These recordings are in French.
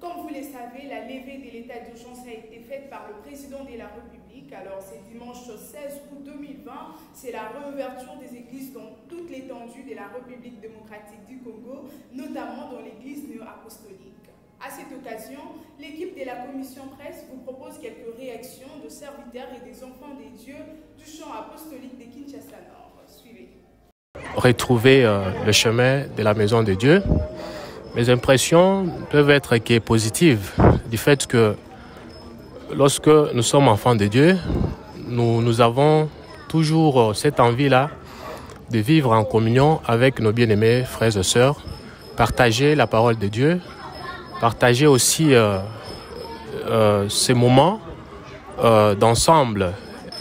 Comme vous le savez, la levée de l'état d'urgence a été faite par le président de la République. Alors, c'est dimanche 16 août 2020. C'est la réouverture des églises dans toute l'étendue de la République démocratique du Congo, notamment dans l'église néo-apostolique. À cette occasion, l'équipe de la commission presse vous propose quelques réactions de serviteurs et des enfants des dieux du champ apostolique de Kinshasa Nord. Suivez. Retrouver le chemin de la maison de Dieu. Mes impressions peuvent être positives du fait que lorsque nous sommes enfants de Dieu, nous avons toujours cette envie-là de vivre en communion avec nos bien-aimés frères et sœurs, partager la parole de Dieu, partager aussi ces moments d'ensemble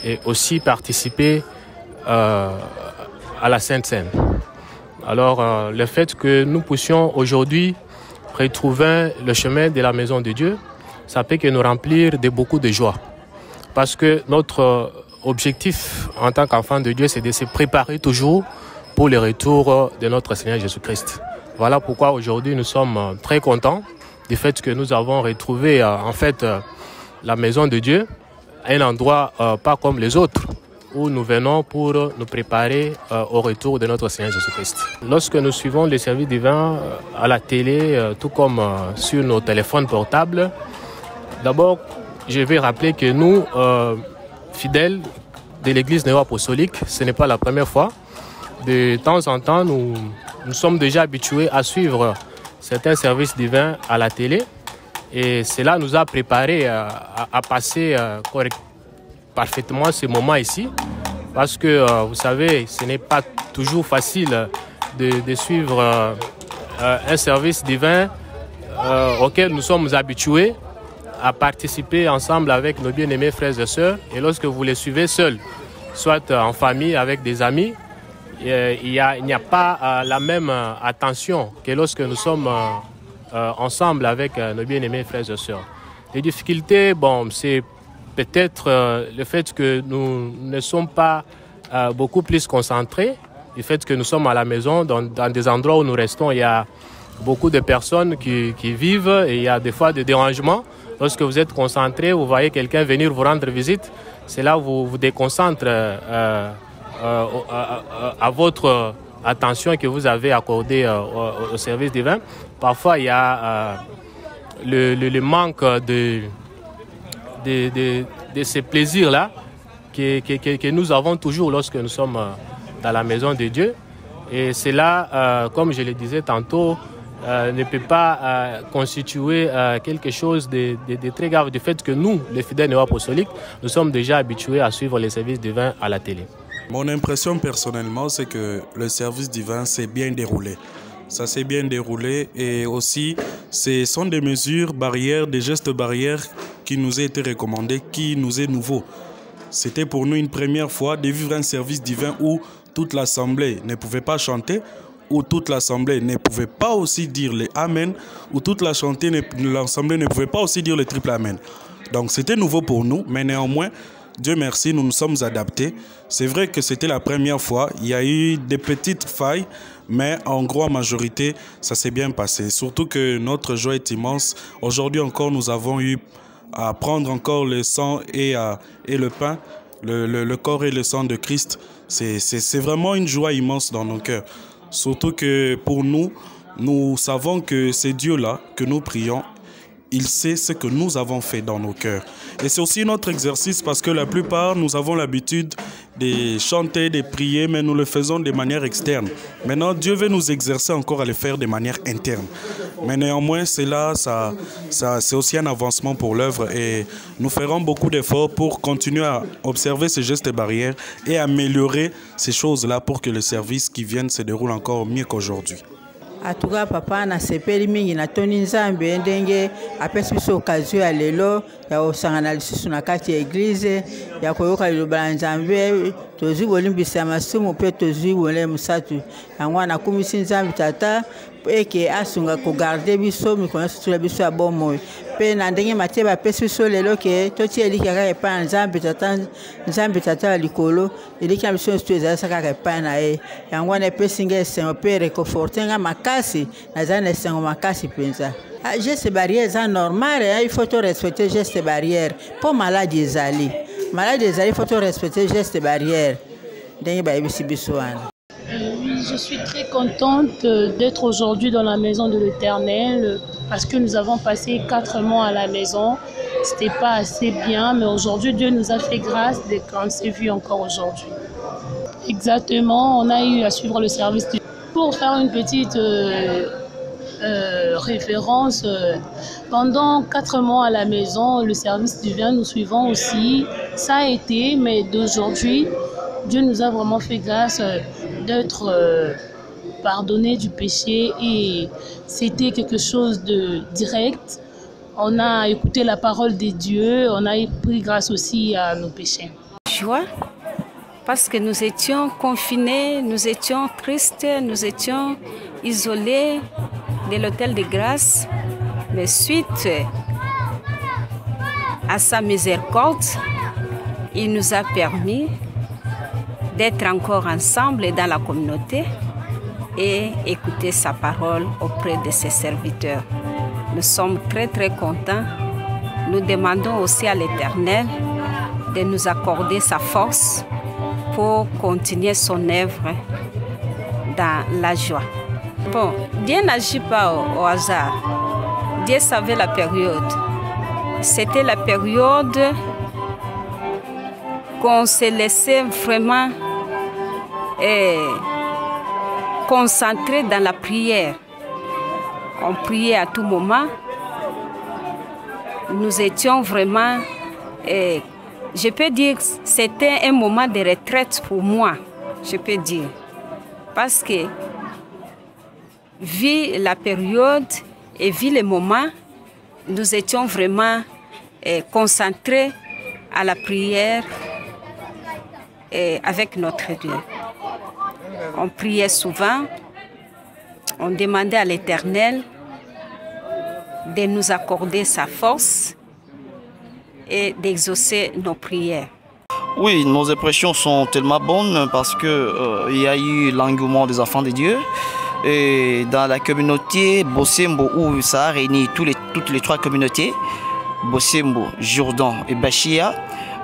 et aussi participer à la Sainte Seine. Alors, le fait que nous puissions aujourd'hui retrouver le chemin de la maison de Dieu, ça peut que nous remplir de beaucoup de joie. Parce que notre objectif en tant qu'enfant de Dieu, c'est de se préparer toujours pour le retour de notre Seigneur Jésus-Christ. Voilà pourquoi aujourd'hui nous sommes très contents du fait que nous avons retrouvé en fait la maison de Dieu, un endroit pas comme les autres, où nous venons pour nous préparer au retour de notre Seigneur Jésus-Christ. Lorsque nous suivons les services divins à la télé, tout comme sur nos téléphones portables, d'abord, je vais rappeler que nous, fidèles de l'Église néo-apostolique, ce n'est pas la première fois. De temps en temps, nous sommes déjà habitués à suivre certains services divins à la télé et cela nous a préparés à passer parfaitement ce moment ici, parce que vous savez, ce n'est pas toujours facile de suivre un service divin auquel nous sommes habitués à participer ensemble avec nos bien-aimés frères et sœurs. Et lorsque vous les suivez seuls, soit en famille, avec des amis, il n'y a pas la même attention que lorsque nous sommes ensemble avec nos bien-aimés frères et sœurs. Les difficultés, bon, c'est peut-être le fait que nous ne sommes pas beaucoup plus concentrés, le fait que nous sommes à la maison, dans des endroits où nous restons, il y a beaucoup de personnes qui vivent et il y a des fois des dérangements. Lorsque vous êtes concentré, vous voyez quelqu'un venir vous rendre visite, c'est là où vous vous déconcentrez à votre attention que vous avez accordée au service divin. Parfois, il y a le manque de ces plaisirs-là que nous avons toujours lorsque nous sommes dans la maison de Dieu. Et cela, comme je le disais tantôt, ne peut pas constituer quelque chose de très grave du fait que nous, les fidèles néo-apostoliques, nous sommes déjà habitués à suivre les services divins à la télé. Mon impression personnellement, c'est que le service divin s'est bien déroulé. Ça s'est bien déroulé et aussi, ce sont des mesures barrières, des gestes barrières qui nous a été recommandés, qui nous est nouveau. C'était pour nous une première fois de vivre un service divin où toute l'assemblée ne pouvait pas chanter, où toute l'assemblée ne pouvait pas aussi dire les Amen, où toute l'assemblée ne pouvait pas aussi dire le triple Amen. Donc c'était nouveau pour nous, mais néanmoins, Dieu merci, nous nous sommes adaptés. C'est vrai que c'était la première fois, il y a eu des petites failles, mais en grande majorité, ça s'est bien passé. Surtout que notre joie est immense. Aujourd'hui encore, nous avons eu à prendre encore le sang et le pain, le corps et le sang de Christ. C'est vraiment une joie immense dans nos cœurs. Surtout que pour nous, nous savons que c'est Dieu-là que nous prions. Il sait ce que nous avons fait dans nos cœurs. Et c'est aussi notre exercice parce que la plupart, nous avons l'habitude de chanter, de prier, mais nous le faisons de manière externe. Maintenant, Dieu veut nous exercer encore à le faire de manière interne. Mais néanmoins, c'est aussi un avancement pour l'œuvre et nous ferons beaucoup d'efforts pour continuer à observer ces gestes barrières et améliorer ces choses-là pour que le service qui vient se déroule encore mieux qu'aujourd'hui. Atuka papa na sepeli mingi na toni nzambe ndenge apesi biso occasion ya lelo ya osangana lisusu na kati ya église ya koyoka liloba la nzambe tozwi bolimbisa masumu mpe tozwi bole musatu yango nakumisi nzambe tata eke asunga kogarde biso mikolo sutula biso ya bomoi mpe na ndenge matie bapesi biso lelo ke totia eliki kaka epai na nzambe tata ya likolo eliki na biso nyonso ezalisa kaka epai na ye yango wana epesi nga esengo mpe reconforte nga makasi nazali na esengo makasi mpenza Gestes barrières, c'est normal, il faut respecter les gestes barrières. Pour malade des alliés. Malade des alliés, il faut respecter les gestes barrières. Oui, je suis très contente d'être aujourd'hui dans la maison de l'Éternel parce que nous avons passé 4 mois à la maison. Ce n'était pas assez bien, mais aujourd'hui, Dieu nous a fait grâce qu'on s'est vu encore aujourd'hui. Exactement, on a eu à suivre le service. Pour faire une petite référence, pendant 4 mois à la maison, le service divin, nous suivons aussi. Ça a été, mais d'aujourd'hui, Dieu nous a vraiment fait grâce d'être pardonné du péché et c'était quelque chose de direct. On a écouté la parole de Dieu, on a pris grâce aussi à nos péchés. Joie, parce que nous étions confinés, nous étions tristes, nous étions isolés de l'hôtel de grâce. Mais suite à sa miséricorde, il nous a permis d'être encore ensemble dans la communauté et écouter sa parole auprès de ses serviteurs. Nous sommes très très contents. Nous demandons aussi à l'Éternel de nous accorder sa force pour continuer son œuvre dans la joie. Bon, Dieu n'agit pas au hasard. Dieu savait la période. C'était la période qu'on se laissait vraiment concentré dans la prière. On priait à tout moment. Nous étions vraiment, je peux dire, c'était un moment de retraite pour moi, je peux dire. Parce que, vu la période et vu les moments, nous étions vraiment concentrés à la prière avec notre Dieu. On priait souvent, on demandait à l'Éternel de nous accorder sa force et d'exaucer nos prières. Oui, nos impressions sont tellement bonnes parce qu'il y a eu l'engouement des enfants de Dieu. Et dans la communauté Bosembo, où ça a réuni toutes les 3 communautés, Bosembo, Jourdan et Bachia,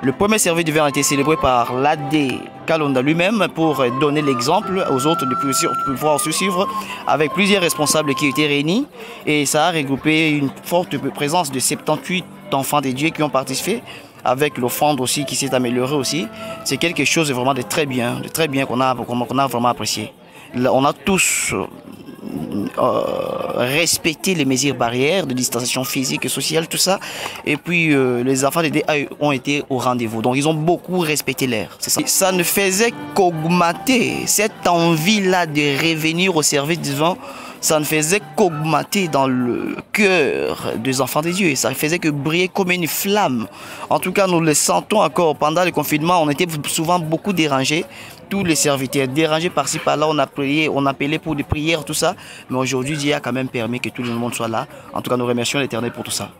le premier service divin a été célébré par l'AD Kalonda lui-même pour donner l'exemple aux autres de pouvoir se suivre avec plusieurs responsables qui étaient réunis. Et ça a regroupé une forte présence de 78 enfants de Dieu qui ont participé, avec l'offrande aussi qui s'est améliorée aussi. C'est quelque chose de vraiment de très bien qu'on a vraiment apprécié. On a tous respecté les mesures barrières de distanciation physique et sociale, tout ça. Et puis les enfants des ont été au rendez-vous. Donc ils ont beaucoup respecté l'air. Ça ne faisait qu'augmenter cette envie-là de revenir au service divin. Ça ne faisait qu'augmenter dans le cœur des enfants de Dieu. Ça faisait que briller comme une flamme. En tout cas, nous le sentons encore. Pendant le confinement, on était souvent beaucoup dérangés. Tous les serviteurs dérangés par-ci par-là, on appelait pour des prières, tout ça. Mais aujourd'hui, Dieu a quand même permis que tout le monde soit là. En tout cas, nous remercions l'Éternel pour tout ça.